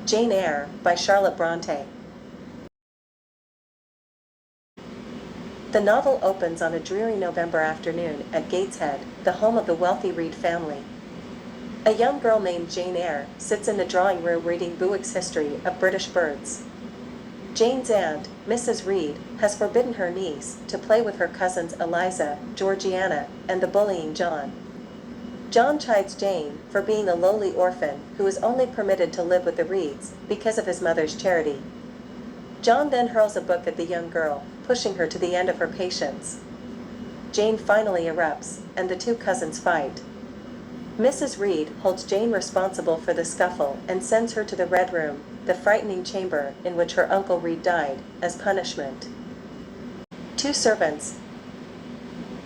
Jane Eyre, by Charlotte Brontë. The novel opens on a dreary November afternoon at Gateshead, the home of the wealthy Reed family. A young girl named Jane Eyre sits in the drawing room reading Bewick's History of British Birds. Jane's aunt, Mrs. Reed, has forbidden her niece to play with her cousins Eliza, Georgiana, and the bullying John. John chides Jane for being a lowly orphan who is only permitted to live with the Reeds because of his mother's charity. John then hurls a book at the young girl, pushing her to the end of her patience. Jane finally erupts, and the two cousins fight. Mrs. Reed holds Jane responsible for the scuffle and sends her to the Red Room, the frightening chamber in which her Uncle Reed died, as punishment. Two servants,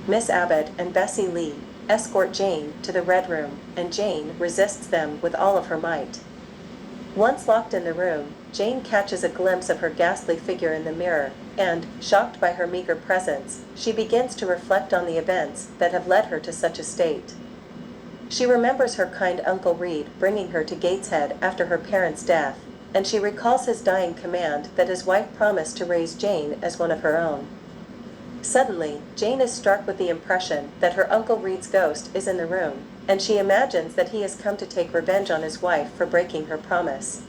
Miss Abbott and Bessie Lee, escort Jane to the Red Room, and Jane resists them with all of her might. Once locked in the room, Jane catches a glimpse of her ghastly figure in the mirror, and, shocked by her meager presence, she begins to reflect on the events that have led her to such a state. She remembers her kind Uncle Reed bringing her to Gateshead after her parents' death, and she recalls his dying command that his wife promised to raise Jane as one of her own. Suddenly, Jane is struck with the impression that her Uncle Reed's ghost is in the room, and she imagines that he has come to take revenge on his wife for breaking her promise.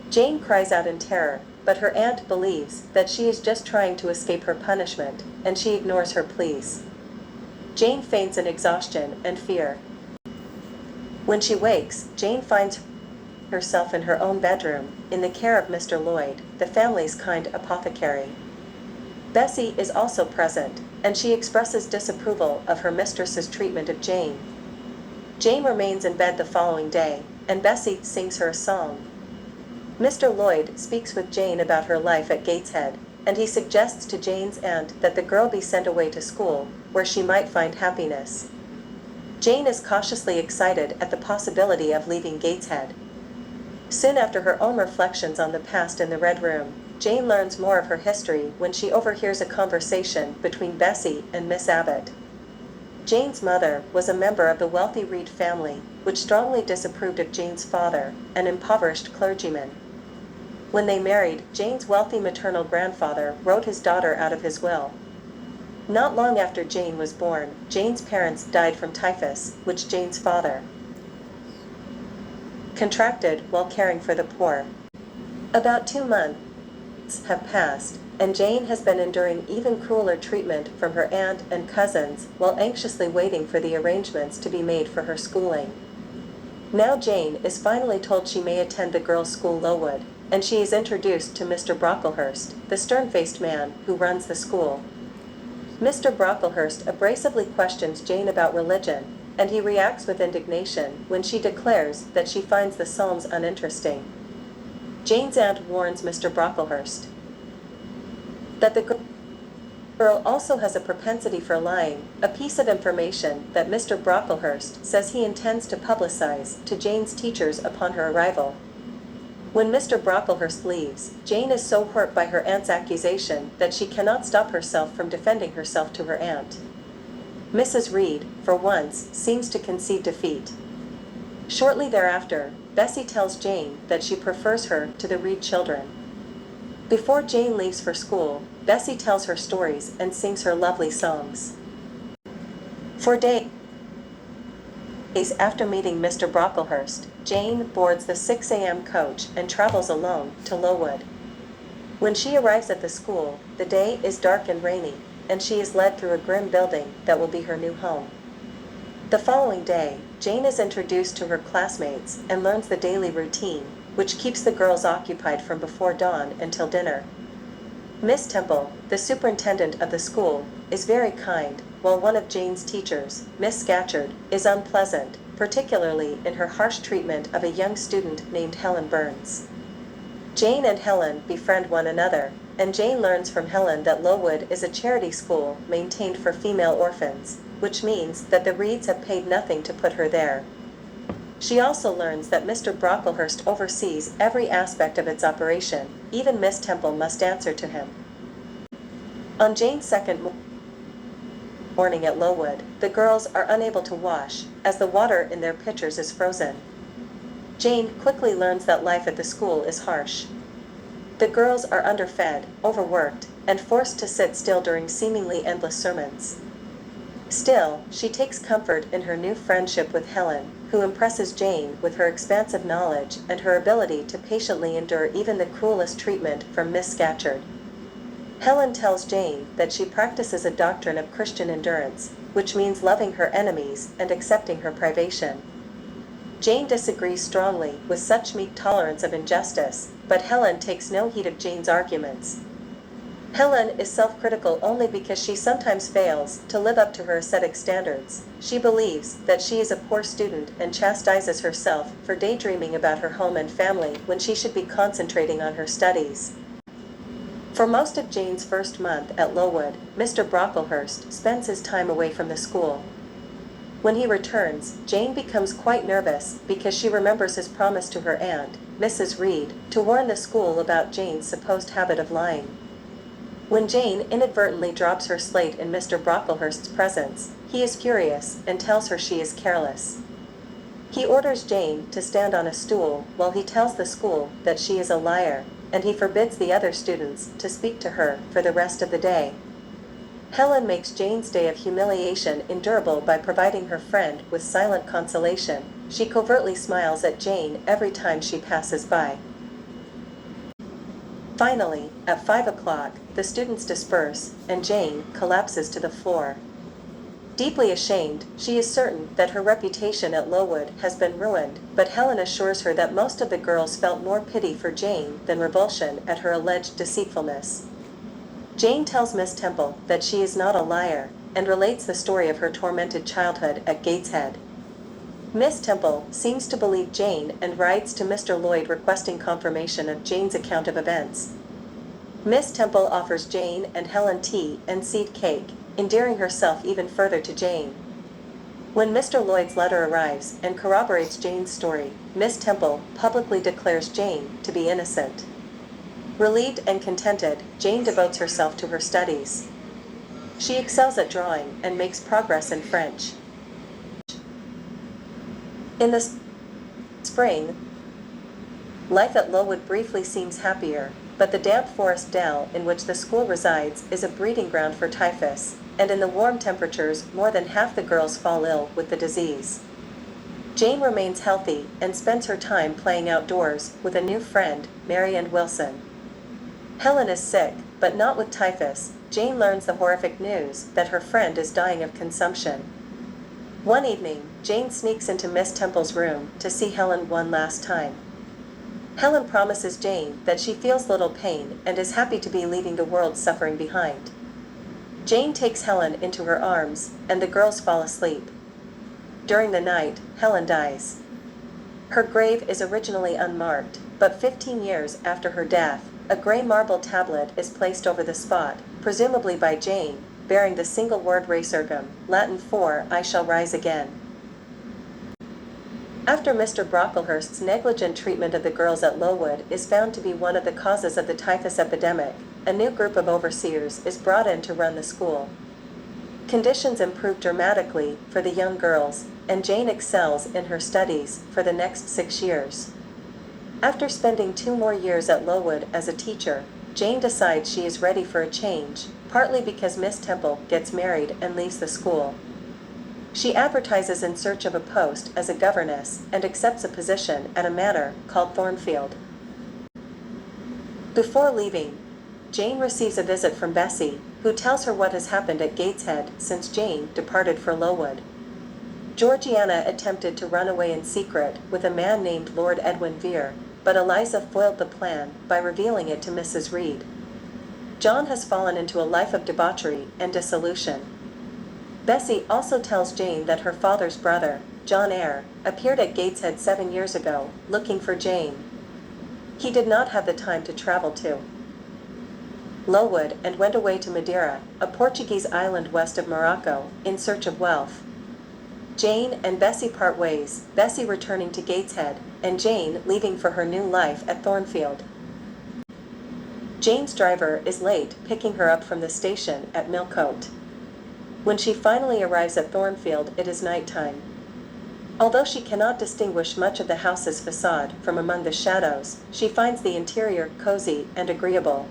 Jane cries out in terror, but her aunt believes that she is just trying to escape her punishment, and she ignores her pleas. Jane faints in exhaustion and fear. When she wakes, Jane finds herself in her own bedroom, in the care of Mr. Lloyd, the family's kind apothecary. Bessie is also present, and she expresses disapproval of her mistress's treatment of Jane. Jane remains in bed the following day, and Bessie sings her a song. Mr. Lloyd speaks with Jane about her life at Gateshead, and he suggests to Jane's aunt that the girl be sent away to school, where she might find happiness. Jane is cautiously excited at the possibility of leaving Gateshead. Soon after her own reflections on the past in the Red Room, Jane learns more of her history when she overhears a conversation between Bessie and Miss Abbott. Jane's mother was a member of the wealthy Reed family, which strongly disapproved of Jane's father, an impoverished clergyman. When they married, Jane's wealthy maternal grandfather wrote his daughter out of his will. Not long after Jane was born, Jane's parents died from typhus, which Jane's father contracted while caring for the poor. About 2 months have passed, and Jane has been enduring even crueler treatment from her aunt and cousins while anxiously waiting for the arrangements to be made for her schooling. Now Jane is finally told she may attend the girls' school Lowood, and she is introduced to Mr. Brocklehurst, the stern-faced man who runs the school. Mr. Brocklehurst abrasively questions Jane about religion, and he reacts with indignation when she declares that she finds the Psalms uninteresting. Jane's aunt warns Mr. Brocklehurst that the girl also has a propensity for lying, a piece of information that Mr. Brocklehurst says he intends to publicize to Jane's teachers upon her arrival. When Mr. Brocklehurst leaves, Jane is so hurt by her aunt's accusation that she cannot stop herself from defending herself to her aunt. Mrs. Reed, for once, seems to concede defeat. Shortly thereafter, Bessie tells Jane that she prefers her to the Reed children. Before Jane leaves for school, Bessie tells her stories and sings her lovely songs. For days after meeting Mr. Brocklehurst, Jane boards the 6 a.m. coach and travels alone to Lowood. When she arrives at the school, the day is dark and rainy, and she is led through a grim building that will be her new home. The following day, Jane is introduced to her classmates and learns the daily routine, which keeps the girls occupied from before dawn until dinner. Miss Temple, the superintendent of the school, is very kind, while one of Jane's teachers, Miss Scatcherd, is unpleasant, particularly in her harsh treatment of a young student named Helen Burns. Jane and Helen befriend one another, and Jane learns from Helen that Lowood is a charity school maintained for female orphans, which means that the Reeds have paid nothing to put her there. She also learns that Mr. Brocklehurst oversees every aspect of its operation, even Miss Temple must answer to him. On Jane's second morning at Lowood, the girls are unable to wash, as the water in their pitchers is frozen. Jane quickly learns that life at the school is harsh. The girls are underfed, overworked, and forced to sit still during seemingly endless sermons. Still, she takes comfort in her new friendship with Helen, who impresses Jane with her expansive knowledge and her ability to patiently endure even the cruelest treatment from Miss Scatcherd. Helen tells Jane that she practices a doctrine of Christian endurance, which means loving her enemies and accepting her privation. Jane disagrees strongly with such meek tolerance of injustice, but Helen takes no heed of Jane's arguments. Helen is self-critical only because she sometimes fails to live up to her ascetic standards. She believes that she is a poor student and chastises herself for daydreaming about her home and family when she should be concentrating on her studies. For most of Jane's first month at Lowood, Mr. Brocklehurst spends his time away from the school. When he returns, Jane becomes quite nervous because she remembers his promise to her aunt, Mrs. Reed, to warn the school about Jane's supposed habit of lying. When Jane inadvertently drops her slate in Mr. Brocklehurst's presence, he is furious and tells her she is careless. He orders Jane to stand on a stool while he tells the school that she is a liar, and he forbids the other students to speak to her for the rest of the day. Helen makes Jane's day of humiliation endurable by providing her friend with silent consolation. She covertly smiles at Jane every time she passes by. Finally, at 5 o'clock, the students disperse, and Jane collapses to the floor. Deeply ashamed, she is certain that her reputation at Lowood has been ruined, but Helen assures her that most of the girls felt more pity for Jane than revulsion at her alleged deceitfulness. Jane tells Miss Temple that she is not a liar, and relates the story of her tormented childhood at Gateshead. Miss Temple seems to believe Jane and writes to Mr. Lloyd requesting confirmation of Jane's account of events. Miss Temple offers Jane and Helen tea and seed cake, endearing herself even further to Jane. When Mr. Lloyd's letter arrives and corroborates Jane's story, Miss Temple publicly declares Jane to be innocent. Relieved and contented, Jane devotes herself to her studies. She excels at drawing and makes progress in French. In the spring, life at Lowood briefly seems happier, but the damp forest dell in which the school resides is a breeding ground for typhus, and in the warm temperatures more than half the girls fall ill with the disease. Jane remains healthy and spends her time playing outdoors with a new friend, Mary and Wilson. Helen is sick, but not with typhus. Jane learns the horrific news that her friend is dying of consumption. One evening, Jane sneaks into Miss Temple's room to see Helen one last time. Helen promises Jane that she feels little pain and is happy to be leaving the world's suffering behind. Jane takes Helen into her arms, and the girls fall asleep. During the night, Helen dies. Her grave is originally unmarked, but 15 years after her death, a gray marble tablet is placed over the spot, presumably by Jane, bearing the single word resurgam, Latin for I shall rise again. After Mr. Brocklehurst's negligent treatment of the girls at Lowood is found to be one of the causes of the typhus epidemic, a new group of overseers is brought in to run the school. Conditions improve dramatically for the young girls, and Jane excels in her studies for the next 6 years. After spending 2 more years at Lowood as a teacher, Jane decides she is ready for a change, partly because Miss Temple gets married and leaves the school. She advertises in search of a post as a governess and accepts a position at a manor called Thornfield. Before leaving, Jane receives a visit from Bessie, who tells her what has happened at Gateshead since Jane departed for Lowood. Georgiana attempted to run away in secret with a man named Lord Edwin Vere, but Eliza foiled the plan by revealing it to Mrs. Reed. John has fallen into a life of debauchery and dissolution. Bessie also tells Jane that her father's brother, John Eyre, appeared at Gateshead 7 years ago, looking for Jane. He did not have the time to travel to Lowood and went away to Madeira, a Portuguese island west of Morocco, in search of wealth. Jane and Bessie part ways, Bessie returning to Gateshead, and Jane leaving for her new life at Thornfield. Jane's driver is late picking her up from the station at Millcote. When she finally arrives at Thornfield, it is nighttime. Although she cannot distinguish much of the house's facade from among the shadows, she finds the interior cozy and agreeable.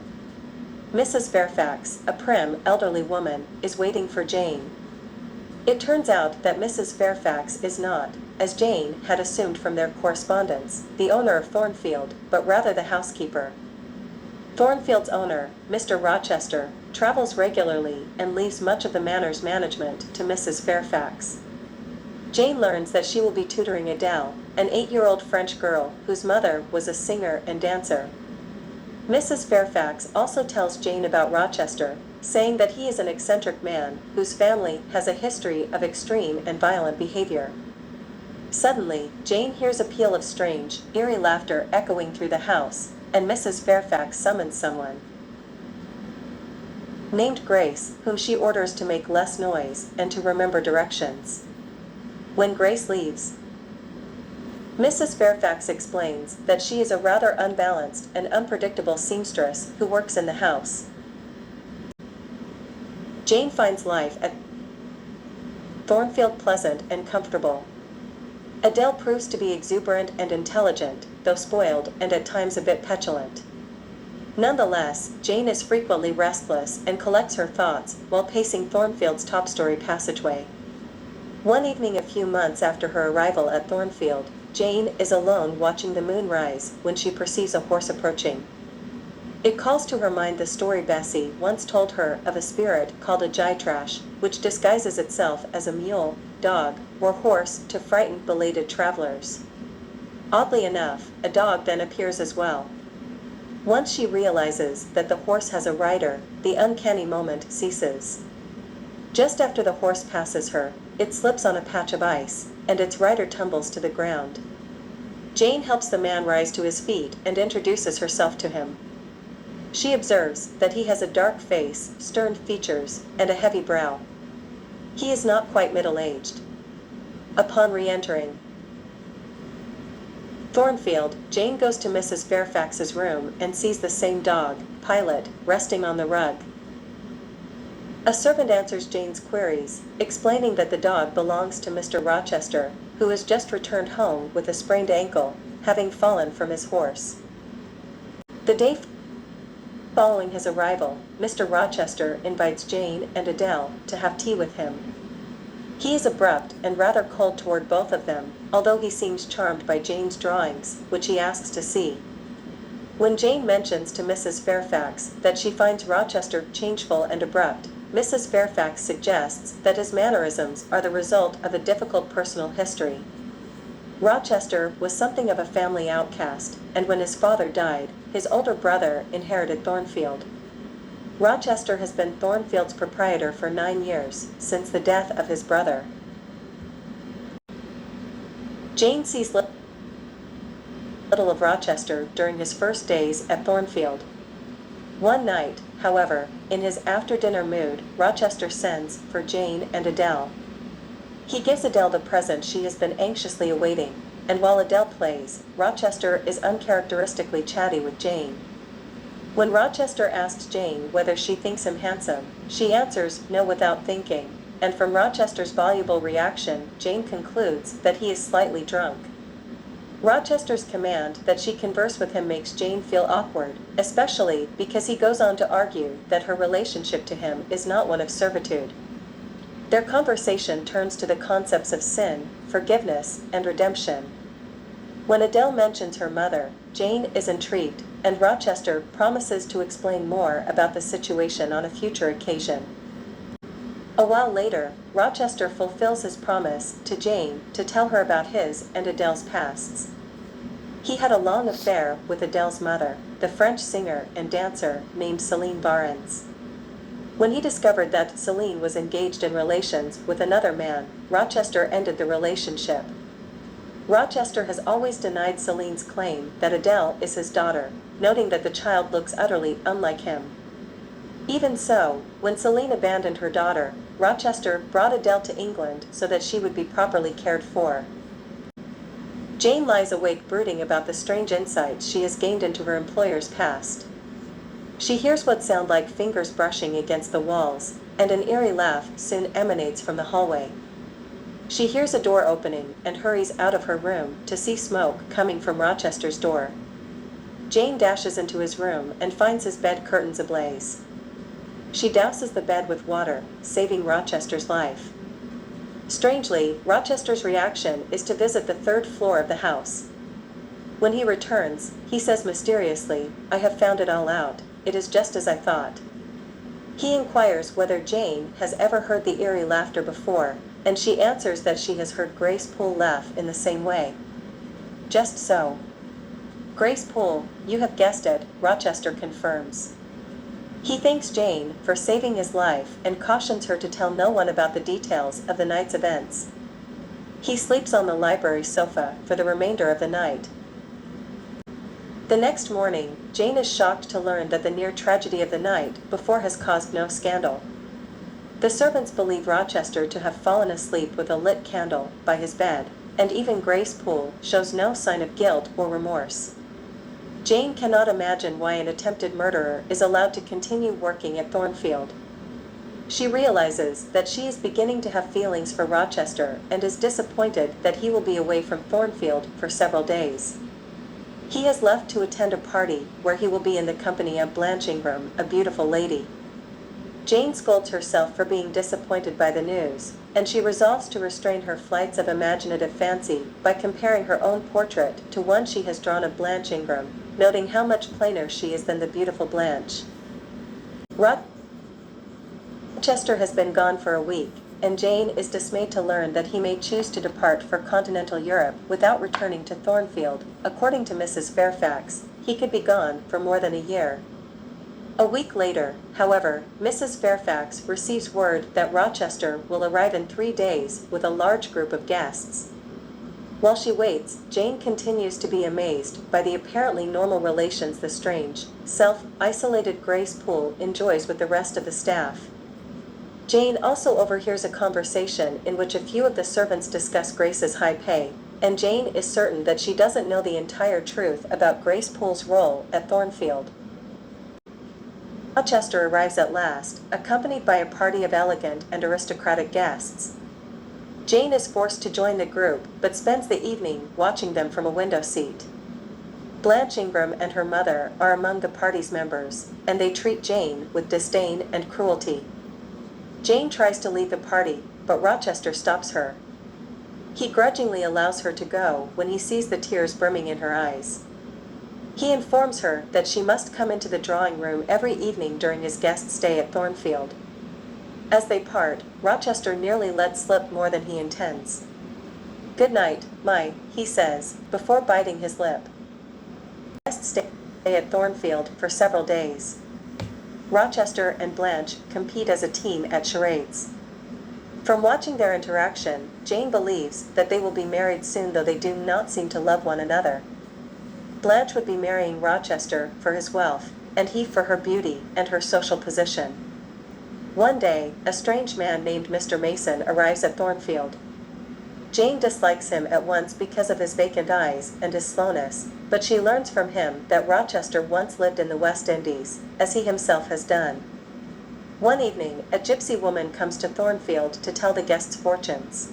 Mrs. Fairfax, a prim, elderly woman, is waiting for Jane. It turns out that Mrs. Fairfax is not, as Jane had assumed from their correspondence, the owner of Thornfield, but rather the housekeeper. Thornfield's owner, Mr. Rochester, travels regularly and leaves much of the manor's management to Mrs. Fairfax. Jane learns that she will be tutoring Adele, an 8-year-old French girl whose mother was a singer and dancer. Mrs. Fairfax also tells Jane about Rochester, saying that he is an eccentric man whose family has a history of extreme and violent behavior. Suddenly, Jane hears a peal of strange, eerie laughter echoing through the house, and Mrs. Fairfax summons someone named Grace, whom she orders to make less noise and to remember directions. When Grace leaves, Mrs. Fairfax explains that she is a rather unbalanced and unpredictable seamstress who works in the house. Jane finds life at Thornfield pleasant and comfortable. Adele proves to be exuberant and intelligent, though spoiled and at times a bit petulant. Nonetheless, Jane is frequently restless and collects her thoughts while pacing Thornfield's top-story passageway. One evening a few months after her arrival at Thornfield, Jane is alone watching the moon rise when she perceives a horse approaching. It calls to her mind the story Bessie once told her of a spirit called a gytrash, which disguises itself as a mule, dog, or horse to frighten belated travelers. Oddly enough, a dog then appears as well. Once she realizes that the horse has a rider, the uncanny moment ceases. Just after the horse passes her, it slips on a patch of ice, and its rider tumbles to the ground. Jane helps the man rise to his feet and introduces herself to him. She observes that he has a dark face, stern features, and a heavy brow. He is not quite middle-aged. Upon re-entering Thornfield, Jane goes to Mrs. Fairfax's room and sees the same dog, Pilot, resting on the rug. A servant answers Jane's queries, explaining that the dog belongs to Mr. Rochester, who has just returned home with a sprained ankle, having fallen from his horse. The day following his arrival, Mr. Rochester invites Jane and Adele to have tea with him. He is abrupt and rather cold toward both of them, although he seems charmed by Jane's drawings, which he asks to see. When Jane mentions to Mrs. Fairfax that she finds Rochester changeful and abrupt, Mrs. Fairfax suggests that his mannerisms are the result of a difficult personal history. Rochester was something of a family outcast, and when his father died, his older brother inherited Thornfield. Rochester has been Thornfield's proprietor for 9 years, since the death of his brother. Jane sees little of Rochester during his first days at Thornfield. One night, however, in his after-dinner mood, Rochester sends for Jane and Adele. He gives Adele the present she has been anxiously awaiting, and while Adele plays, Rochester is uncharacteristically chatty with Jane. When Rochester asks Jane whether she thinks him handsome, she answers no without thinking, and from Rochester's voluble reaction, Jane concludes that he is slightly drunk. Rochester's command that she converse with him makes Jane feel awkward, especially because he goes on to argue that her relationship to him is not one of servitude. Their conversation turns to the concepts of sin, forgiveness, and redemption. When Adele mentions her mother, Jane is intrigued, and Rochester promises to explain more about the situation on a future occasion. A while later, Rochester fulfills his promise to Jane to tell her about his and Adele's pasts. He had a long affair with Adele's mother, the French singer and dancer named Céline Barnes. When he discovered that Céline was engaged in relations with another man, Rochester ended the relationship. Rochester has always denied Céline's claim that Adele is his daughter, noting that the child looks utterly unlike him. Even so, when Céline abandoned her daughter, Rochester brought Adele to England so that she would be properly cared for. Jane lies awake brooding about the strange insights she has gained into her employer's past. She hears what sound like fingers brushing against the walls, and an eerie laugh soon emanates from the hallway. She hears a door opening and hurries out of her room to see smoke coming from Rochester's door. Jane dashes into his room and finds his bed curtains ablaze. She douses the bed with water, saving Rochester's life. Strangely, Rochester's reaction is to visit the third floor of the house. When he returns, he says mysteriously, "I have found it all out, it is just as I thought." He inquires whether Jane has ever heard the eerie laughter before, and she answers that she has heard Grace Poole laugh in the same way. "Just so." "Grace Poole, you have guessed it," Rochester confirms. He thanks Jane for saving his life and cautions her to tell no one about the details of the night's events. He sleeps on the library sofa for the remainder of the night. The next morning, Jane is shocked to learn that the near tragedy of the night before has caused no scandal. The servants believe Rochester to have fallen asleep with a lit candle by his bed, and even Grace Poole shows no sign of guilt or remorse. Jane cannot imagine why an attempted murderer is allowed to continue working at Thornfield. She realizes that she is beginning to have feelings for Rochester and is disappointed that he will be away from Thornfield for several days. He has left to attend a party where he will be in the company of Blanche Ingram, a beautiful lady. Jane scolds herself for being disappointed by the news, and she resolves to restrain her flights of imaginative fancy by comparing her own portrait to one she has drawn of Blanche Ingram, noting how much plainer she is than the beautiful Blanche. Rochester has been gone for a week, and Jane is dismayed to learn that he may choose to depart for continental Europe without returning to Thornfield. According to Mrs. Fairfax, he could be gone for more than a year. A week later, however, Mrs. Fairfax receives word that Rochester will arrive in 3 days with a large group of guests. While she waits, Jane continues to be amazed by the apparently normal relations the strange, self-isolated Grace Poole enjoys with the rest of the staff. Jane also overhears a conversation in which a few of the servants discuss Grace's high pay, and Jane is certain that she doesn't know the entire truth about Grace Poole's role at Thornfield. Rochester arrives at last, accompanied by a party of elegant and aristocratic guests. Jane is forced to join the group, but spends the evening watching them from a window seat. Blanche Ingram and her mother are among the party's members, and they treat Jane with disdain and cruelty. Jane tries to leave the party, but Rochester stops her. He grudgingly allows her to go when he sees the tears brimming in her eyes. He informs her that she must come into the drawing room every evening during his guest stay at Thornfield. As they part, Rochester nearly lets slip more than he intends. "Good night, he says, before biting his lip. Guests stay at Thornfield for several days. Rochester and Blanche compete as a team at charades. From watching their interaction, Jane believes that they will be married soon, though they do not seem to love one another. Blanche would be marrying Rochester for his wealth, and he for her beauty and her social position. One day, a strange man named Mr. Mason arrives at Thornfield. Jane dislikes him at once because of his vacant eyes and his slowness, but she learns from him that Rochester once lived in the West Indies, as he himself has done. One evening, a gypsy woman comes to Thornfield to tell the guests' fortunes.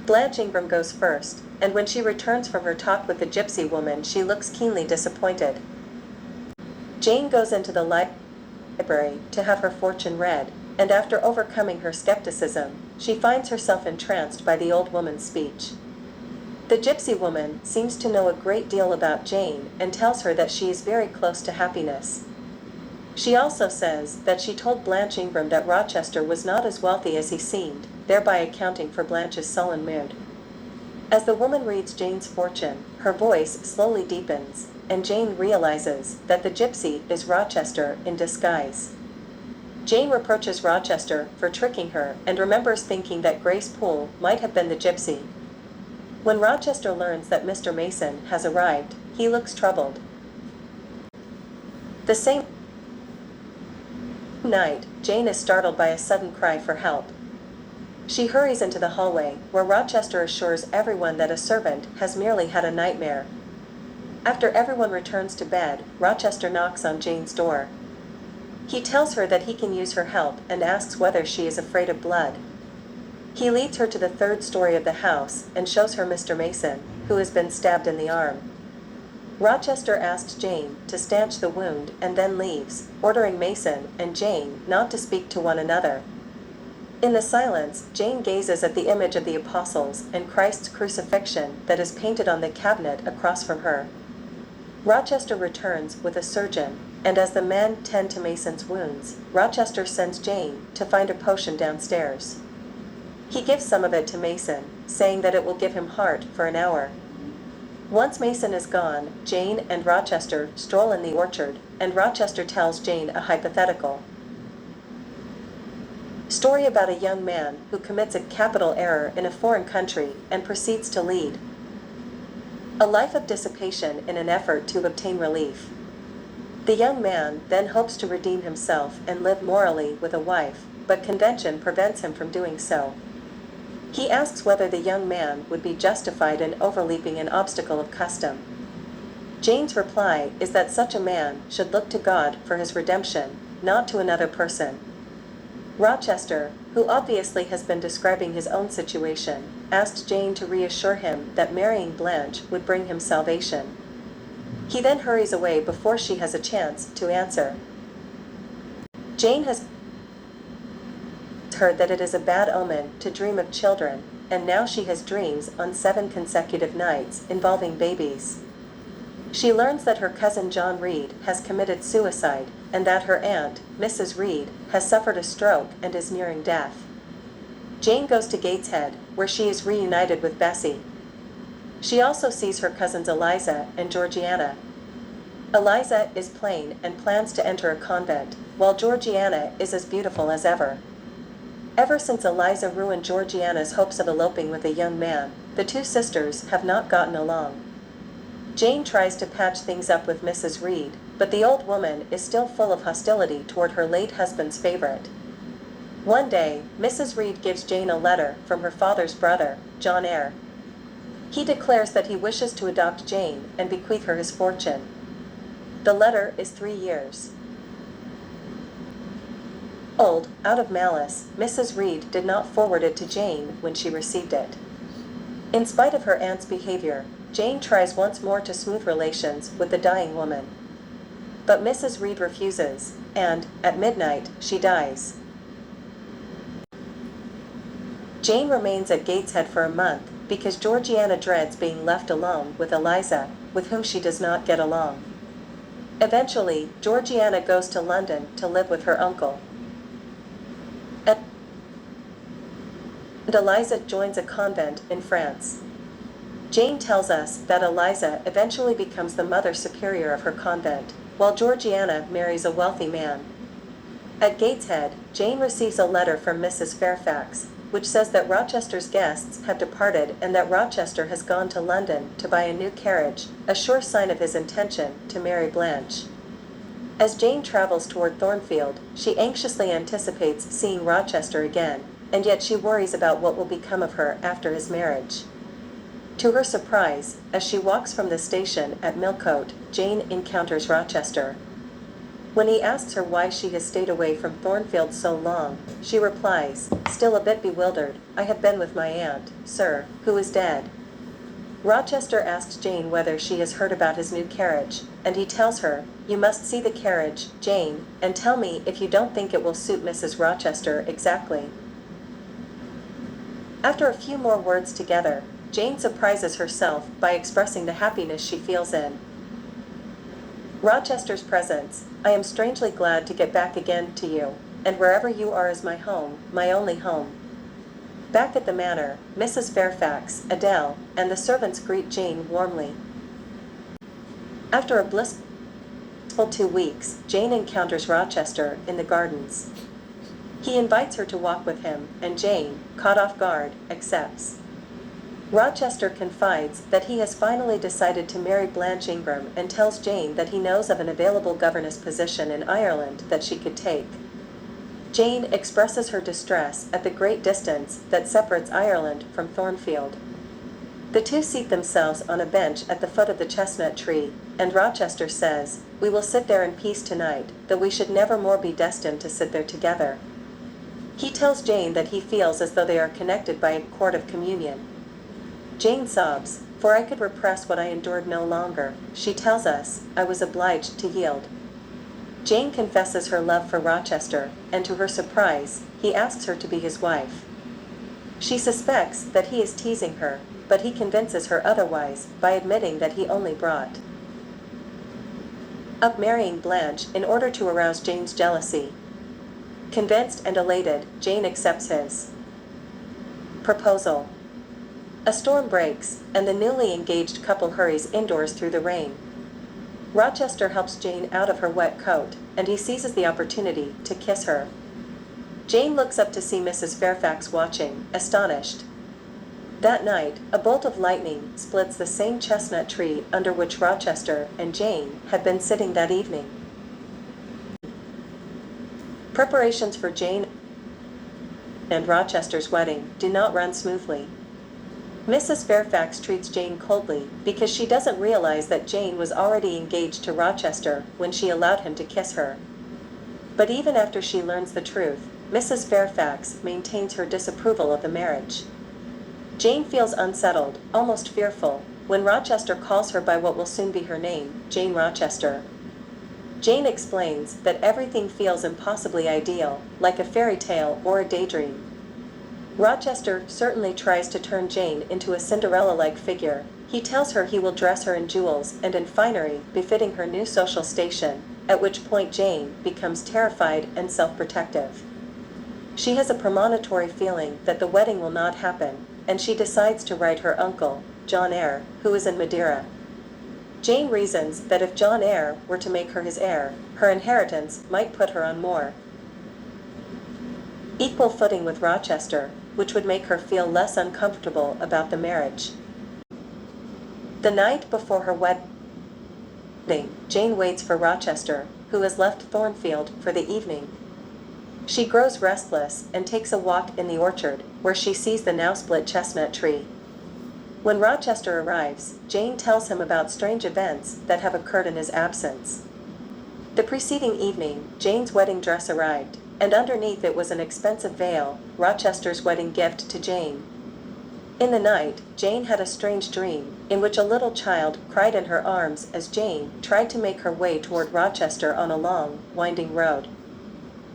Blanche Ingram goes first, and when she returns from her talk with the gypsy woman, she looks keenly disappointed. Jane goes into the library to have her fortune read, and after overcoming her skepticism, she finds herself entranced by the old woman's speech. The gypsy woman seems to know a great deal about Jane and tells her that she is very close to happiness. She also says that she told Blanche Ingram that Rochester was not as wealthy as he seemed, thereby accounting for Blanche's sullen mood. As the woman reads Jane's fortune, her voice slowly deepens, and Jane realizes that the gypsy is Rochester in disguise. Jane reproaches Rochester for tricking her and remembers thinking that Grace Poole might have been the gypsy. When Rochester learns that Mr. Mason has arrived, he looks troubled. The same night, Jane is startled by a sudden cry for help. She hurries into the hallway, where Rochester assures everyone that a servant has merely had a nightmare. After everyone returns to bed, Rochester knocks on Jane's door. He tells her that he can use her help and asks whether she is afraid of blood. He leads her to the third story of the house and shows her Mr. Mason, who has been stabbed in the arm. Rochester asks Jane to stanch the wound and then leaves, ordering Mason and Jane not to speak to one another. In the silence, Jane gazes at the image of the apostles and Christ's crucifixion that is painted on the cabinet across from her. Rochester returns with a surgeon, and as the men tend to Mason's wounds, Rochester sends Jane to find a potion downstairs. He gives some of it to Mason, saying that it will give him heart for an hour. Once Mason is gone, Jane and Rochester stroll in the orchard, and Rochester tells Jane a hypothetical story about a young man who commits a capital error in a foreign country and proceeds to lead a life of dissipation in an effort to obtain relief. The young man then hopes to redeem himself and live morally with a wife, but convention prevents him from doing so. He asks whether the young man would be justified in overleaping an obstacle of custom. Jane's reply is that such a man should look to God for his redemption, not to another person. Rochester, who obviously has been describing his own situation, asks Jane to reassure him that marrying Blanche would bring him salvation. He then hurries away before she has a chance to answer. Jane has heard that it is a bad omen to dream of children, and now she has dreams on 7 consecutive nights involving babies. She learns that her cousin John Reed has committed suicide, and that her aunt, Mrs. Reed, has suffered a stroke and is nearing death. Jane goes to Gateshead, where she is reunited with Bessie. She also sees her cousins Eliza and Georgiana. Eliza is plain and plans to enter a convent, while Georgiana is as beautiful as ever. Ever since Eliza ruined Georgiana's hopes of eloping with a young man, the two sisters have not gotten along. Jane tries to patch things up with Mrs. Reed, but the old woman is still full of hostility toward her late husband's favorite. One day, Mrs. Reed gives Jane a letter from her father's brother, John Eyre. He declares that he wishes to adopt Jane and bequeath her his fortune. The letter is 3 years old. Out of malice, Mrs. Reed did not forward it to Jane when she received it. In spite of her aunt's behavior, Jane tries once more to smooth relations with the dying woman. But Mrs. Reed refuses, and, at midnight, she dies. Jane remains at Gateshead for a month, because Georgiana dreads being left alone with Eliza, with whom she does not get along. Eventually, Georgiana goes to London to live with her uncle. And Eliza joins a convent in France. Jane tells us that Eliza eventually becomes the mother superior of her convent, while Georgiana marries a wealthy man. At Gateshead, Jane receives a letter from Mrs. Fairfax, which says that Rochester's guests have departed and that Rochester has gone to London to buy a new carriage, a sure sign of his intention to marry Blanche. As Jane travels toward Thornfield, she anxiously anticipates seeing Rochester again, and yet she worries about what will become of her after his marriage. To her surprise, as she walks from the station at Millcote, Jane encounters Rochester. When he asks her why she has stayed away from Thornfield so long, she replies, still a bit bewildered, "I have been with my aunt, sir, who is dead." Rochester asks Jane whether she has heard about his new carriage, and he tells her, "You must see the carriage, Jane, and tell me if you don't think it will suit Mrs. Rochester exactly." After a few more words together, Jane surprises herself by expressing the happiness she feels in Rochester's presence. "I am strangely glad to get back again to you, and wherever you are is my home, my only home." Back at the manor, Mrs. Fairfax, Adele, and the servants greet Jane warmly. After a blissful 2 weeks, Jane encounters Rochester in the gardens. He invites her to walk with him, and Jane, caught off guard, accepts. Rochester confides that he has finally decided to marry Blanche Ingram and tells Jane that he knows of an available governess position in Ireland that she could take. Jane expresses her distress at the great distance that separates Ireland from Thornfield. The two seat themselves on a bench at the foot of the chestnut tree, and Rochester says, "We will sit there in peace tonight, though we should never more be destined to sit there together." He tells Jane that he feels as though they are connected by a cord of communion. Jane sobs, "For I could repress what I endured no longer," she tells us, "I was obliged to yield." Jane confesses her love for Rochester, and to her surprise, he asks her to be his wife. She suspects that he is teasing her, but he convinces her otherwise by admitting that he only brought up marrying Blanche in order to arouse Jane's jealousy. Convinced and elated, Jane accepts his proposal. A storm breaks, and the newly engaged couple hurries indoors through the rain. Rochester helps Jane out of her wet coat, and he seizes the opportunity to kiss her. Jane looks up to see Mrs. Fairfax watching, astonished. That night, a bolt of lightning splits the same chestnut tree under which Rochester and Jane had been sitting that evening. Preparations for Jane and Rochester's wedding do not run smoothly. Mrs. Fairfax treats Jane coldly because she doesn't realize that Jane was already engaged to Rochester when she allowed him to kiss her. But even after she learns the truth, Mrs. Fairfax maintains her disapproval of the marriage. Jane feels unsettled, almost fearful, when Rochester calls her by what will soon be her name, Jane Rochester. Jane explains that everything feels impossibly ideal, like a fairy tale or a daydream. Rochester certainly tries to turn Jane into a Cinderella-like figure. He tells her he will dress her in jewels and in finery befitting her new social station, at which point Jane becomes terrified and self-protective. She has a premonitory feeling that the wedding will not happen, and she decides to write her uncle, John Eyre, who is in Madeira. Jane reasons that if John Eyre were to make her his heir, her inheritance might put her on more equal footing with Rochester, which would make her feel less uncomfortable about the marriage. The night before her wedding, Jane waits for Rochester, who has left Thornfield for the evening. She grows restless and takes a walk in the orchard, where she sees the now split chestnut tree. When Rochester arrives, Jane tells him about strange events that have occurred in his absence. The preceding evening, Jane's wedding dress arrived, and underneath it was an expensive veil, Rochester's wedding gift to Jane. In the night, Jane had a strange dream, in which a little child cried in her arms as Jane tried to make her way toward Rochester on a long, winding road.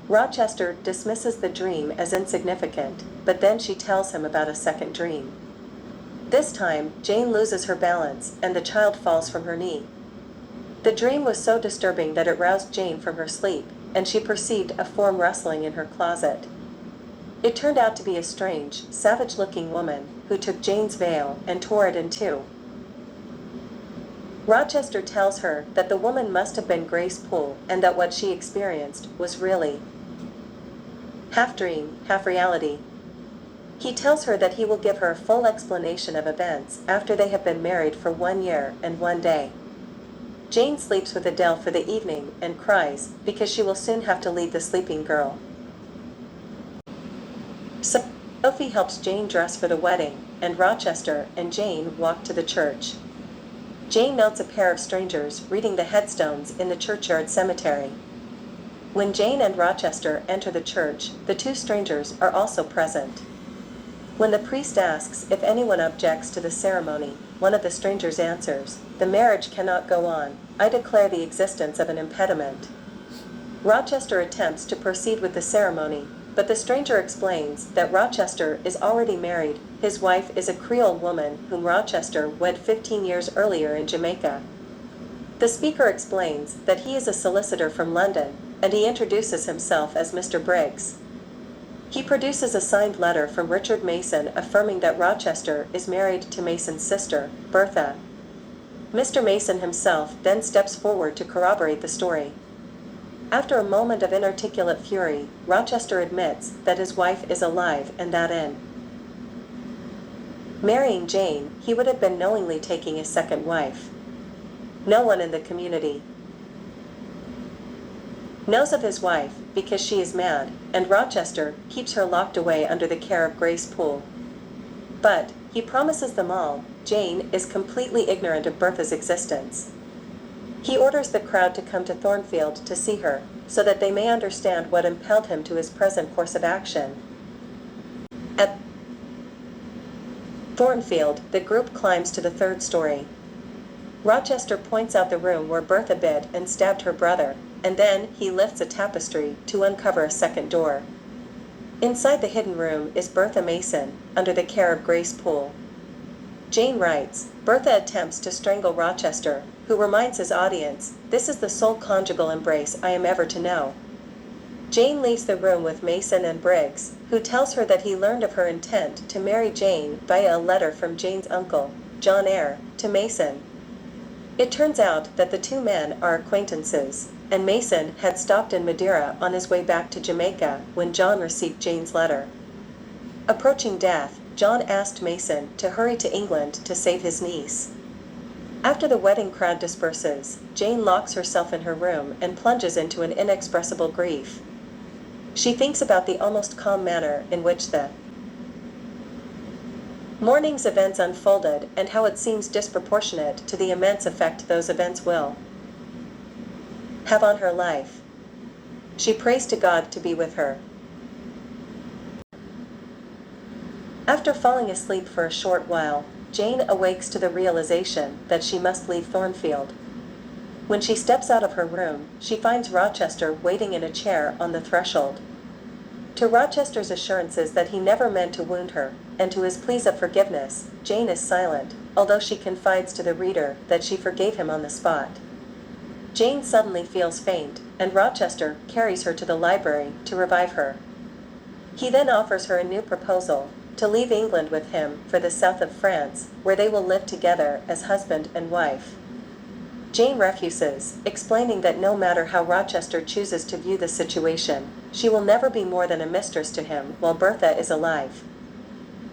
Rochester dismisses the dream as insignificant, but then she tells him about a second dream. This time, Jane loses her balance, and the child falls from her knee. The dream was so disturbing that it roused Jane from her sleep, and she perceived a form rustling in her closet. It turned out to be a strange, savage-looking woman, who took Jane's veil and tore it in two. Rochester tells her that the woman must have been Grace Poole, and that what she experienced was really half dream, half reality. He tells her that he will give her a full explanation of events after they have been married for 1 year and 1 day. Jane sleeps with Adele for the evening and cries because she will soon have to leave the sleeping girl. Sophie helps Jane dress for the wedding, and Rochester and Jane walk to the church. Jane notes a pair of strangers reading the headstones in the churchyard cemetery. When Jane and Rochester enter the church, the two strangers are also present. When the priest asks if anyone objects to the ceremony, one of the strangers answers, "The marriage cannot go on. I declare the existence of an impediment." Rochester attempts to proceed with the ceremony, but the stranger explains that Rochester is already married. His wife is a Creole woman whom Rochester wed 15 years earlier in Jamaica. The speaker explains that he is a solicitor from London, and he introduces himself as Mr. Briggs. He produces a signed letter from Richard Mason affirming that Rochester is married to Mason's sister, Bertha. Mr. Mason himself then steps forward to corroborate the story. After a moment of inarticulate fury, Rochester admits that his wife is alive and that in marrying Jane, he would have been knowingly taking a second wife. No one in the community knows of his wife, because she is mad, and Rochester keeps her locked away under the care of Grace Poole. But, he promises them all, Jane is completely ignorant of Bertha's existence. He orders the crowd to come to Thornfield to see her, so that they may understand what impelled him to his present course of action. At Thornfield, the group climbs to the third story. Rochester points out the room where Bertha bit and stabbed her brother, and then he lifts a tapestry to uncover a second door. Inside the hidden room is Bertha Mason, under the care of Grace Poole. Jane writes, Bertha attempts to strangle Rochester, who reminds his audience, "This is the sole conjugal embrace I am ever to know." Jane leaves the room with Mason and Briggs, who tells her that he learned of her intent to marry Jane via a letter from Jane's uncle, John Eyre, to Mason. It turns out that the two men are acquaintances, and Mason had stopped in Madeira on his way back to Jamaica when John received Jane's letter. Approaching death, John asked Mason to hurry to England to save his niece. After the wedding crowd disperses, Jane locks herself in her room and plunges into an inexpressible grief. She thinks about the almost calm manner in which the morning's events unfolded and how it seems disproportionate to the immense effect those events will have on her life. She prays to God to be with her. After falling asleep for a short while, Jane awakes to the realization that she must leave Thornfield. When she steps out of her room, she finds Rochester waiting in a chair on the threshold. To Rochester's assurances that he never meant to wound her, and to his pleas of forgiveness, Jane is silent, although she confides to the reader that she forgave him on the spot. Jane suddenly feels faint, and Rochester carries her to the library to revive her. He then offers her a new proposal, to leave England with him for the south of France, where they will live together as husband and wife. Jane refuses, explaining that no matter how Rochester chooses to view the situation, she will never be more than a mistress to him while Bertha is alive.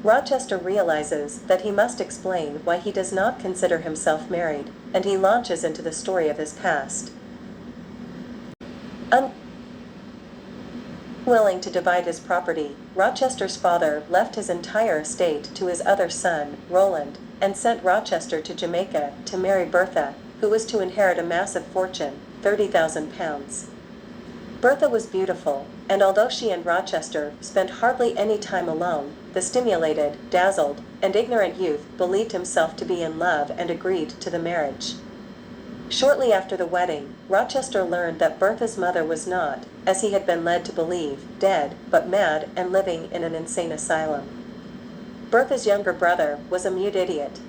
Rochester realizes that he must explain why he does not consider himself married, and he launches into the story of his past. Unwilling to divide his property, Rochester's father left his entire estate to his other son, Roland, and sent Rochester to Jamaica to marry Bertha, who was to inherit a massive fortune, £30,000. Bertha was beautiful, and although she and Rochester spent hardly any time alone, the stimulated, dazzled, and ignorant youth believed himself to be in love and agreed to the marriage. Shortly after the wedding, Rochester learned that Bertha's mother was not, as he had been led to believe, dead, but mad and living in an insane asylum. Bertha's younger brother was a mute idiot.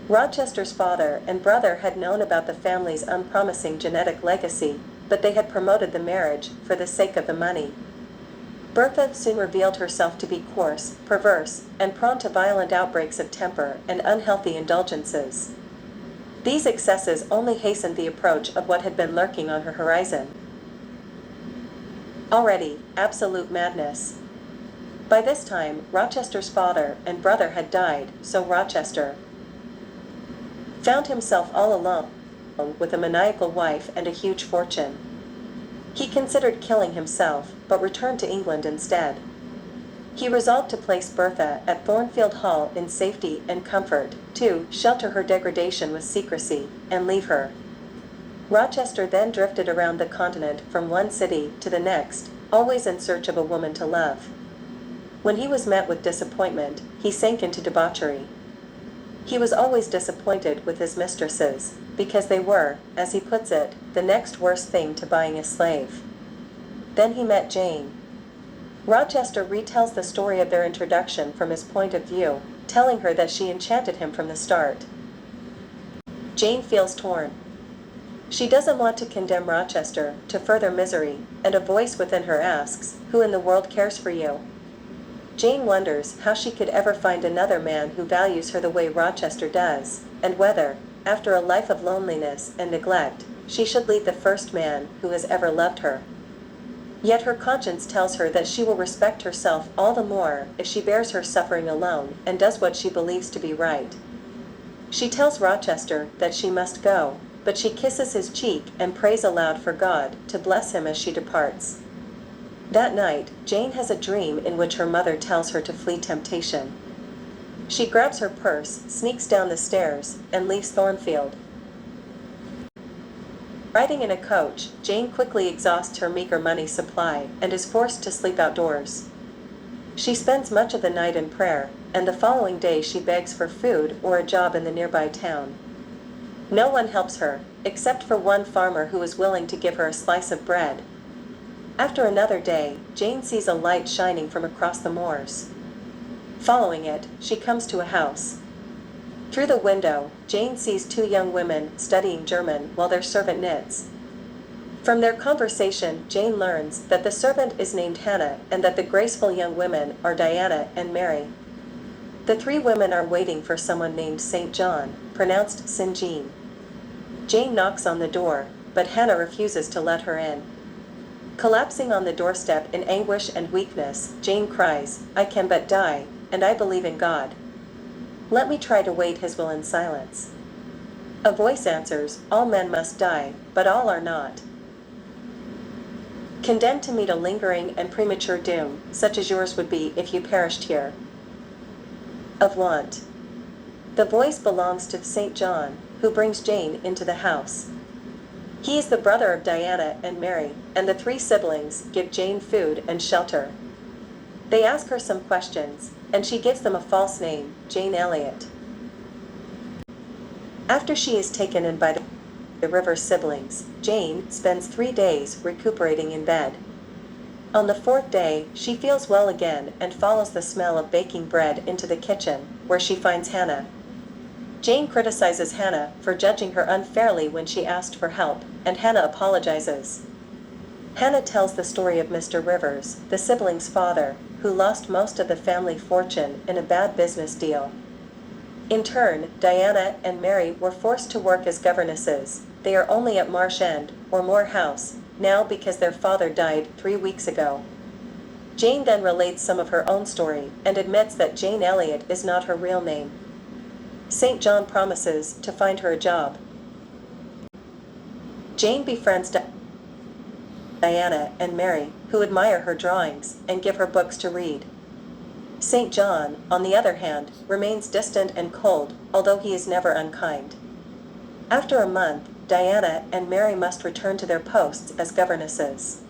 Rochester's father and brother had known about the family's unpromising genetic legacy, but they had promoted the marriage for the sake of the money. Bertha soon revealed herself to be coarse, perverse, and prone to violent outbreaks of temper and unhealthy indulgences. These excesses only hastened the approach of what had been lurking on her horizon. Already, absolute madness. By this time, Rochester's father and brother had died, so Rochester found himself all alone, with a maniacal wife and a huge fortune. He considered killing himself, but returned to England instead. He resolved to place Bertha at Thornfield Hall in safety and comfort, to shelter her degradation with secrecy, and leave her. Rochester then drifted around the continent from one city to the next, always in search of a woman to love. When he was met with disappointment, he sank into debauchery. He was always disappointed with his mistresses, because they were, as he puts it, the next worst thing to buying a slave. Then he met Jane. Rochester retells the story of their introduction from his point of view, telling her that she enchanted him from the start. Jane feels torn. She doesn't want to condemn Rochester to further misery, and a voice within her asks, "Who in the world cares for you?" Jane wonders how she could ever find another man who values her the way Rochester does, and whether, after a life of loneliness and neglect, she should leave the first man who has ever loved her. Yet her conscience tells her that she will respect herself all the more if she bears her suffering alone and does what she believes to be right. She tells Rochester that she must go, but she kisses his cheek and prays aloud for God to bless him as she departs. That night, Jane has a dream in which her mother tells her to flee temptation. She grabs her purse, sneaks down the stairs, and leaves Thornfield. Riding in a coach, Jane quickly exhausts her meager money supply and is forced to sleep outdoors. She spends much of the night in prayer, and the following day she begs for food or a job in the nearby town. No one helps her, except for one farmer who is willing to give her a slice of bread. After another day, Jane sees a light shining from across the moors. Following it, she comes to a house. Through the window, Jane sees two young women studying German while their servant knits. From their conversation, Jane learns that the servant is named Hannah and that the graceful young women are Diana and Mary. The three women are waiting for someone named St. John, pronounced St-Jean. Jane knocks on the door, but Hannah refuses to let her in. Collapsing on the doorstep in anguish and weakness, Jane cries, "I can but die, and I believe in God. Let me try to wait His will in silence." A voice answers, "All men must die, but all are not condemned to meet a lingering and premature doom, such as yours would be if you perished here of want." The voice belongs to St. John, who brings Jane into the house. He is the brother of Diana and Mary, and the three siblings give Jane food and shelter. They ask her some questions, and she gives them a false name, Jane Elliot. After she is taken in by the River siblings, Jane spends 3 days recuperating in bed. On the 4th day, she feels well again and follows the smell of baking bread into the kitchen, where she finds Hannah. Jane criticizes Hannah for judging her unfairly when she asked for help, and Hannah apologizes. Hannah tells the story of Mr. Rivers, the siblings' father, who lost most of the family fortune in a bad business deal. In turn, Diana and Mary were forced to work as governesses. They are only at Marsh End, or Moor House, now because their father died 3 weeks ago. Jane then relates some of her own story, and admits that Jane Elliot is not her real name. St. John promises to find her a job. Jane befriends Diana and Mary, who admire her drawings and give her books to read. St. John, on the other hand, remains distant and cold, although he is never unkind. After a month, Diana and Mary must return to their posts as governesses.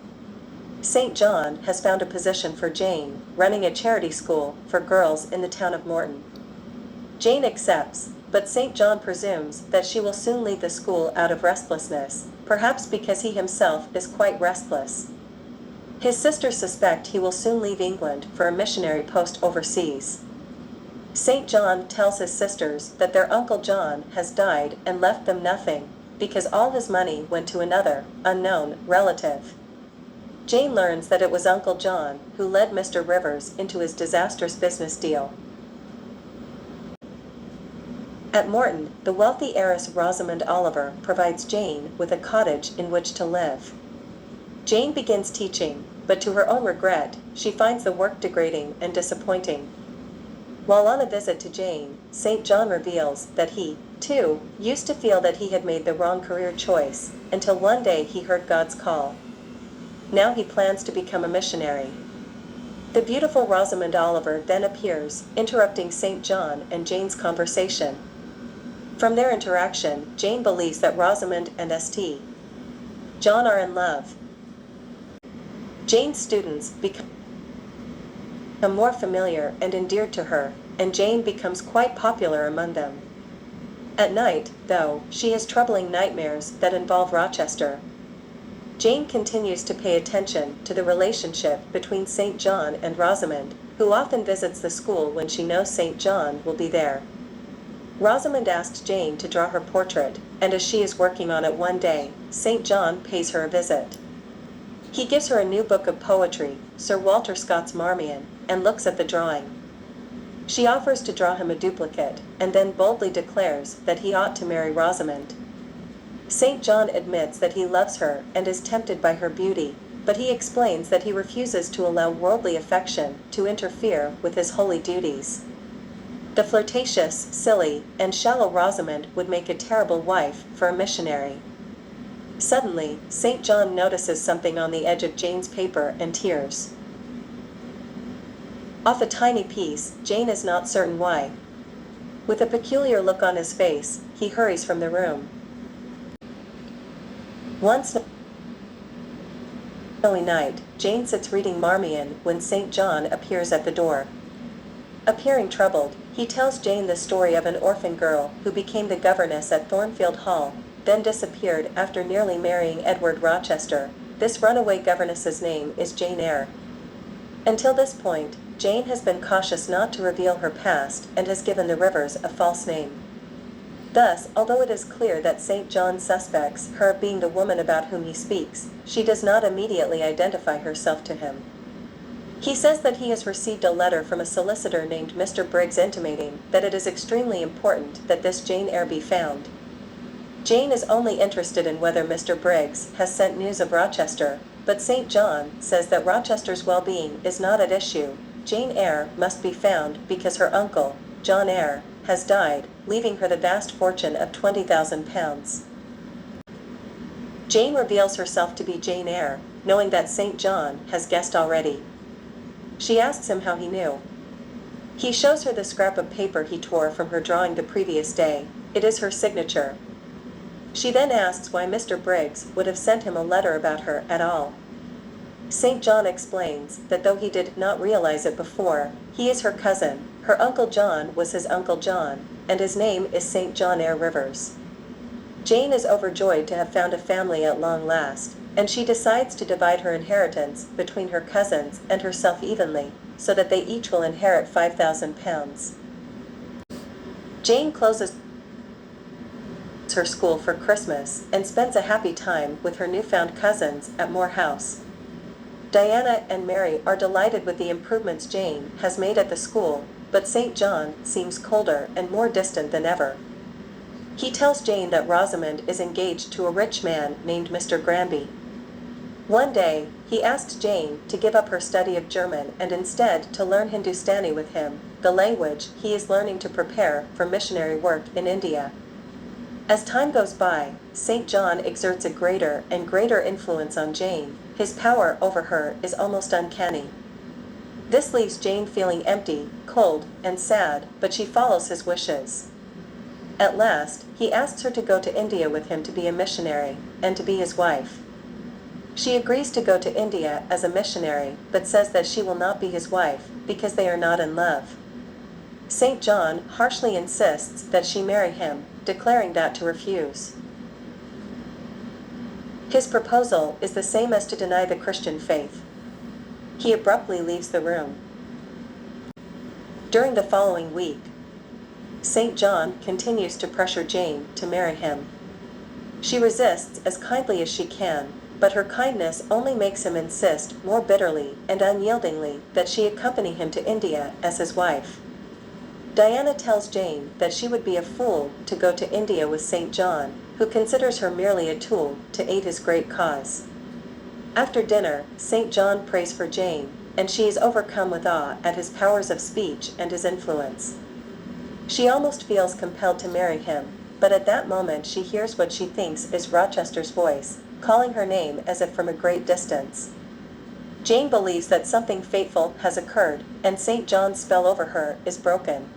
St. John has found a position for Jane, running a charity school for girls in the town of Morton. Jane accepts, but St. John presumes that she will soon leave the school out of restlessness, perhaps because he himself is quite restless. His sisters suspect he will soon leave England for a missionary post overseas. St. John tells his sisters that their Uncle John has died and left them nothing, because all his money went to another, unknown, relative. Jane learns that it was Uncle John who led Mr. Rivers into his disastrous business deal. At Morton, the wealthy heiress Rosamond Oliver provides Jane with a cottage in which to live. Jane begins teaching, but to her own regret, she finds the work degrading and disappointing. While on a visit to Jane, St. John reveals that he, too, used to feel that he had made the wrong career choice, until one day he heard God's call. Now he plans to become a missionary. The beautiful Rosamond Oliver then appears, interrupting St. John and Jane's conversation. From their interaction, Jane believes that Rosamond and St. John are in love. Jane's students become more familiar and endeared to her, and Jane becomes quite popular among them. At night, though, she has troubling nightmares that involve Rochester. Jane continues to pay attention to the relationship between St. John and Rosamond, who often visits the school when she knows St. John will be there. Rosamond asks Jane to draw her portrait, and as she is working on it one day, St. John pays her a visit. He gives her a new book of poetry, Sir Walter Scott's Marmion, and looks at the drawing. She offers to draw him a duplicate, and then boldly declares that he ought to marry Rosamond. St. John admits that he loves her and is tempted by her beauty, but he explains that he refuses to allow worldly affection to interfere with his holy duties. The flirtatious, silly, and shallow Rosamond would make a terrible wife for a missionary. Suddenly, St. John notices something on the edge of Jane's paper and tears. Off a tiny piece, Jane is not certain why. With a peculiar look on his face, he hurries from the room. One snowy night, Jane sits reading Marmion when St. John appears at the door. Appearing troubled, he tells Jane the story of an orphan girl who became the governess at Thornfield Hall, then disappeared after nearly marrying Edward Rochester. This runaway governess's name is Jane Eyre. Until this point, Jane has been cautious not to reveal her past and has given the Rivers a false name. Thus, although it is clear that St. John suspects her of being the woman about whom he speaks, she does not immediately identify herself to him. He says that he has received a letter from a solicitor named Mr. Briggs intimating that it is extremely important that this Jane Eyre be found. Jane is only interested in whether Mr. Briggs has sent news of Rochester, but St. John says that Rochester's well-being is not at issue. Jane Eyre must be found because her uncle, John Eyre, has died, leaving her the vast fortune of £20,000. Jane reveals herself to be Jane Eyre, knowing that St. John has guessed already. She asks him how he knew. He shows her the scrap of paper he tore from her drawing the previous day. It is her signature. She then asks why Mr. Briggs would have sent him a letter about her at all. St. John explains that though he did not realize it before, he is her cousin. Her Uncle John was his Uncle John, and his name is St. John Eyre Rivers. Jane is overjoyed to have found a family at long last, and she decides to divide her inheritance between her cousins and herself evenly, so that they each will inherit £5,000. Jane closes her school for Christmas and spends a happy time with her newfound cousins at Moor House. Diana and Mary are delighted with the improvements Jane has made at the school, but St. John seems colder and more distant than ever. He tells Jane that Rosamond is engaged to a rich man named Mr. Granby. One day, he asked Jane to give up her study of German and instead to learn Hindustani with him, the language he is learning to prepare for missionary work in India. As time goes by, St. John exerts a greater and greater influence on Jane. His power over her is almost uncanny. This leaves Jane feeling empty, cold, and sad, but she follows his wishes. At last, he asks her to go to India with him to be a missionary, and to be his wife. She agrees to go to India as a missionary, but says that she will not be his wife, because they are not in love. St. John harshly insists that she marry him, declaring that to refuse. His proposal is the same as to deny the Christian faith. He abruptly leaves the room. During the following week, St. John continues to pressure Jane to marry him. She resists as kindly as she can, but her kindness only makes him insist more bitterly and unyieldingly that she accompany him to India as his wife. Diana tells Jane that she would be a fool to go to India with St. John, who considers her merely a tool to aid his great cause. After dinner, St. John prays for Jane, and she is overcome with awe at his powers of speech and his influence. She almost feels compelled to marry him, but at that moment she hears what she thinks is Rochester's voice, calling her name as if from a great distance. Jane believes that something fateful has occurred, and St. John's spell over her is broken.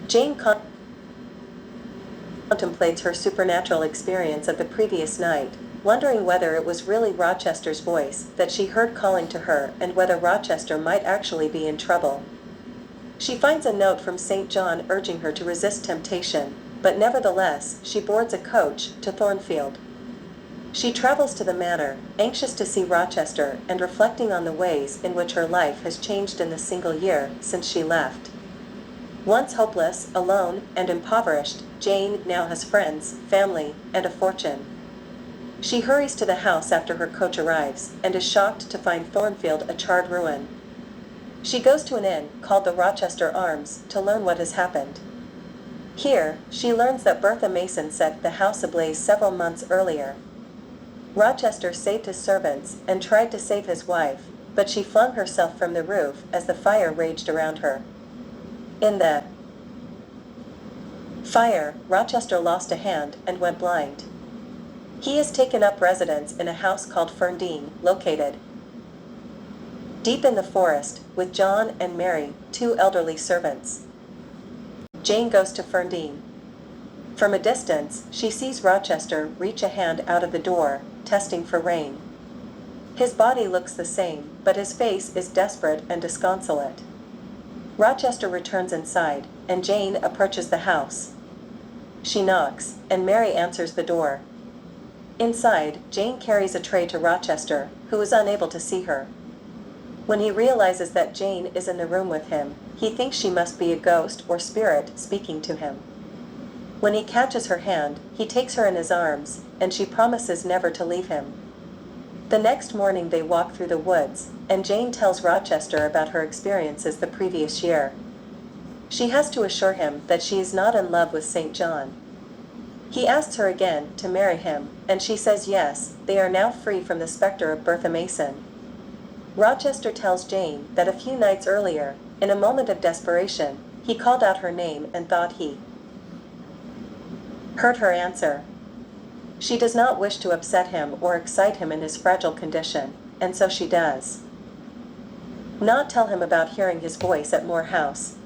Jane contemplates her supernatural experience of the previous night, wondering whether it was really Rochester's voice that she heard calling to her and whether Rochester might actually be in trouble. She finds a note from St. John urging her to resist temptation, but nevertheless, she boards a coach to Thornfield. She travels to the manor, anxious to see Rochester and reflecting on the ways in which her life has changed in the single year since she left. Once hopeless, alone, and impoverished, Jane now has friends, family, and a fortune. She hurries to the house after her coach arrives, and is shocked to find Thornfield a charred ruin. She goes to an inn, called the Rochester Arms, to learn what has happened. Here, she learns that Bertha Mason set the house ablaze several months earlier. Rochester saved his servants and tried to save his wife, but she flung herself from the roof as the fire raged around her. In the fire, Rochester lost a hand and went blind. He has taken up residence in a house called Ferndean, located deep in the forest, with John and Mary, two elderly servants. Jane goes to Ferndean. From a distance, she sees Rochester reach a hand out of the door, testing for rain. His body looks the same, but his face is desperate and disconsolate. Rochester returns inside, and Jane approaches the house. She knocks, and Mary answers the door. Inside, Jane carries a tray to Rochester, who is unable to see her. When he realizes that Jane is in the room with him, he thinks she must be a ghost or spirit speaking to him. When he catches her hand, he takes her in his arms, and she promises never to leave him. The next morning they walk through the woods, and Jane tells Rochester about her experiences the previous year. She has to assure him that she is not in love with St. John. He asks her again to marry him, and she says yes, they are now free from the specter of Bertha Mason. Rochester tells Jane that a few nights earlier, in a moment of desperation, he called out her name and thought he heard her answer. She does not wish to upset him or excite him in his fragile condition, and so she does not tell him about hearing his voice at Moor House.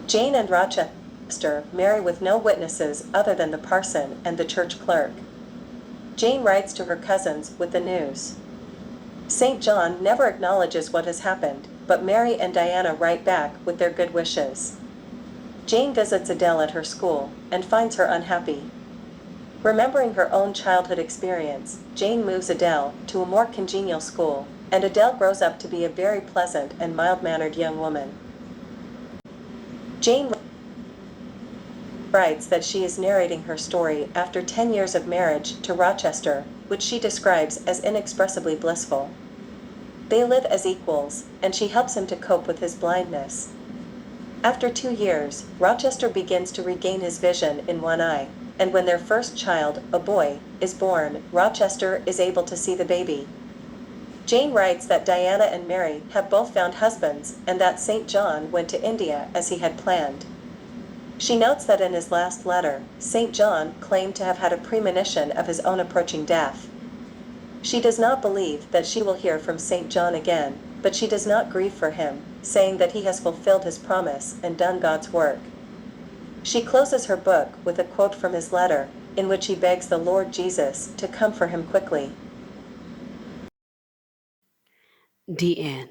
Jane and Rochester marry with no witnesses other than the parson and the church clerk. Jane writes to her cousins with the news. St. John never acknowledges what has happened, but Mary and Diana write back with their good wishes. Jane visits Adele at her school, and finds her unhappy. Remembering her own childhood experience, Jane moves Adele to a more congenial school, and Adele grows up to be a very pleasant and mild-mannered young woman. Jane writes that she is narrating her story after 10 years of marriage to Rochester, which she describes as inexpressibly blissful. They live as equals, and she helps him to cope with his blindness. After 2 years, Rochester begins to regain his vision in one eye, and when their first child, a boy, is born, Rochester is able to see the baby. Jane writes that Diana and Mary have both found husbands, and that St. John went to India as he had planned. She notes that in his last letter, St. John claimed to have had a premonition of his own approaching death. She does not believe that she will hear from St. John again, but she does not grieve for him, saying that he has fulfilled his promise and done God's work. She closes her book with a quote from his letter, in which he begs the Lord Jesus to come for him quickly. The end.